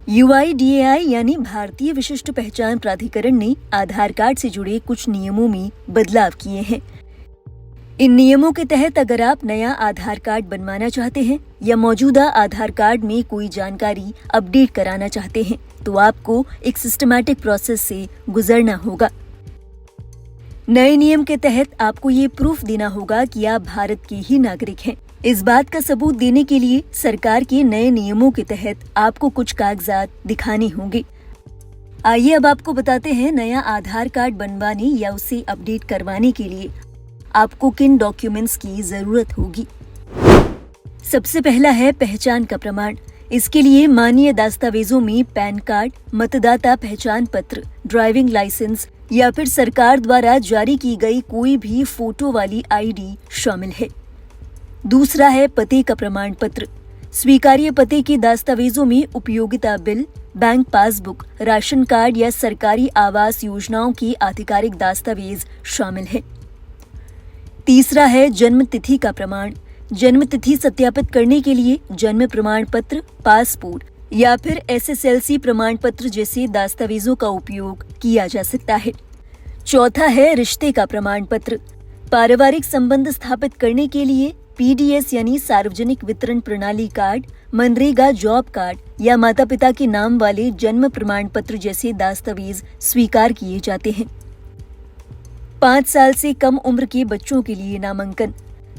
UIDAI यानी भारतीय विशिष्ट पहचान प्राधिकरण ने आधार कार्ड से जुड़े कुछ नियमों में बदलाव किए हैं। इन नियमों के तहत अगर आप नया आधार कार्ड बनवाना चाहते हैं या मौजूदा आधार कार्ड में कोई जानकारी अपडेट कराना चाहते हैं तो आपको एक सिस्टमैटिक प्रोसेस से गुजरना होगा। नए नियम के तहत आपको ये प्रूफ देना होगा कि आप भारत के ही नागरिक हैं। इस बात का सबूत देने के लिए सरकार के नए नियमों के तहत आपको कुछ कागजात दिखाने होंगे। आइए अब आपको बताते हैं नया आधार कार्ड बनवाने या उसे अपडेट करवाने के लिए आपको किन डॉक्यूमेंट्स की जरूरत होगी। सबसे पहला है पहचान का प्रमाण। इसके लिए मान्य दस्तावेजों में पैन कार्ड, मतदाता पहचान पत्र, ड्राइविंग लाइसेंस या फिर सरकार द्वारा जारी की गई कोई भी फोटो वाली ID शामिल है। दूसरा है पते का प्रमाण पत्र। स्वीकार्य पते के दस्तावेजों में उपयोगिता bill, bank passbook, ration card या सरकारी आवास योजनाओं की आधिकारिक दस्तावेज शामिल है। तीसरा है जन्म तिथि का प्रमाण। जन्म तिथि सत्यापित करने के लिए जन्म प्रमाण पत्र, पासपोर्ट या फिर SSLC प्रमाण पत्र जैसे दस्तावेजों का उपयोग किया जा सकता है। चौथा है रिश्ते का प्रमाण पत्र। पारिवारिक संबंध स्थापित करने के लिए PDS यानी सार्वजनिक वितरण प्रणाली कार्ड, मनरेगा जॉब कार्ड या माता पिता के नाम वाले जन्म प्रमाण पत्र जैसे दस्तावेज स्वीकार किए जाते हैं। 5 साल से कम उम्र के बच्चों के लिए नामांकन।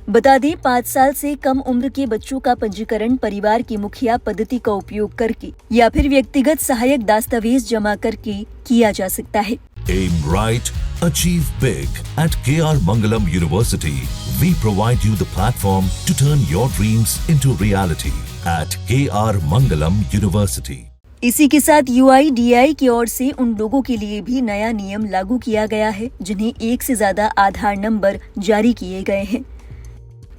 बता दें 5 साल से कम उम्र के बच्चों का पंजीकरण परिवार की मुखिया पद्धति का उपयोग करके या फिर व्यक्तिगत सहायक दस्तावेज जमा करके किया जा सकता है। Aim right, achieve big. At KR Mangalam University, we provide you the platform to turn your dreams into reality. At KR Mangalam University. इसी के साथ UIDAI की ओर से उन लोगों के लिए भी नया नियम लागू किया गया है जिन्हें एक से ज्यादा आधार नंबर जारी किए गए हैं।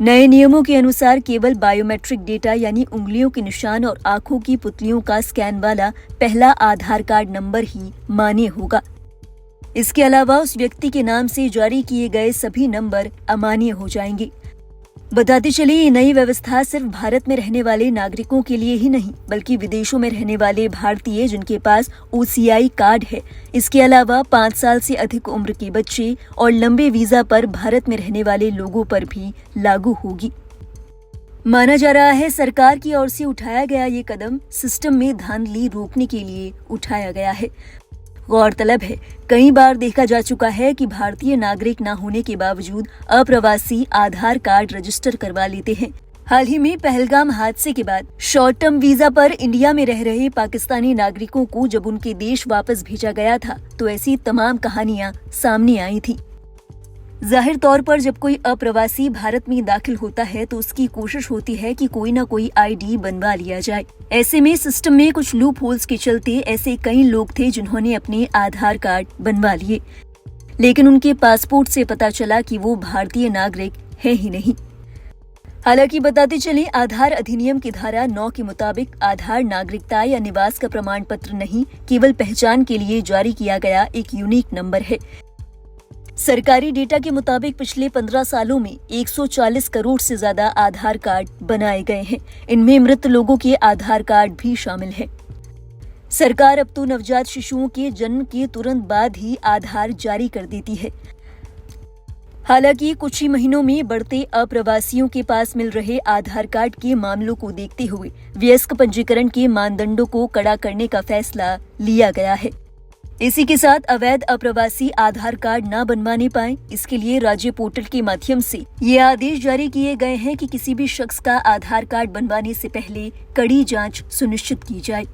नए नियमों के अनुसार केवल बायोमेट्रिक डेटा यानी उंगलियों के निशान और आंखों की पुतलियों का स्कैन वाला पहला आधार कार्ड नंबर ही मान्य होगा। इसके अलावा उस व्यक्ति के नाम से जारी किए गए सभी नंबर अमान्य हो जाएंगे। बताते चले ये नई व्यवस्था सिर्फ भारत में रहने वाले नागरिकों के लिए ही नहीं बल्कि विदेशों में रहने वाले भारतीय जिनके पास OCI कार्ड है, इसके अलावा 5 साल से अधिक उम्र के बच्चे और लंबे वीजा पर भारत में रहने वाले लोगों पर भी लागू होगी। माना जा रहा है सरकार की ओर से उठाया गया ये कदम सिस्टम में धांधली रोकने के लिए उठाया गया है। गौरतलब है कई बार देखा जा चुका है कि भारतीय नागरिक न होने के बावजूद अप्रवासी आधार कार्ड रजिस्टर करवा लेते हैं। हाल ही में पहलगाम हादसे के बाद शॉर्ट टर्म वीजा पर इंडिया में रह रहे पाकिस्तानी नागरिकों को जब उनके देश वापस भेजा गया था तो ऐसी तमाम कहानियां सामने आई थी। जाहिर तौर पर जब कोई अप्रवासी भारत में दाखिल होता है तो उसकी कोशिश होती है कि कोई ना कोई ID बनवा लिया जाए। ऐसे में सिस्टम में कुछ लूप होल्स के चलते ऐसे कई लोग थे जिन्होंने अपने आधार कार्ड बनवा लिए, लेकिन उनके पासपोर्ट से पता चला कि वो भारतीय नागरिक है ही नहीं। हालांकि बताते चले आधार अधिनियम की धारा 9 के मुताबिक आधार नागरिकता या निवास का प्रमाण पत्र नहीं, केवल पहचान के लिए जारी किया गया एक यूनिक नंबर है। सरकारी डेटा के मुताबिक पिछले 15 सालों में 140 करोड़ से ज्यादा आधार कार्ड बनाए गए हैं। इनमें मृत लोगों के आधार कार्ड भी शामिल हैं। सरकार अब तो नवजात शिशुओं के जन्म के तुरंत बाद ही आधार जारी कर देती है। हालांकि कुछ ही महीनों में बढ़ते अप्रवासियों के पास मिल रहे आधार कार्ड के मामलों को देखते हुए वयस्क पंजीकरण के मानदंडों को कड़ा करने का फैसला लिया गया है। इसी के साथ अवैध अप्रवासी आधार कार्ड न बनवाने पाएं, इसके लिए राज्य पोर्टल के माध्यम से ये आदेश जारी किए गए हैं कि किसी भी शख्स का आधार कार्ड बनवाने से पहले कड़ी जांच सुनिश्चित की जाए।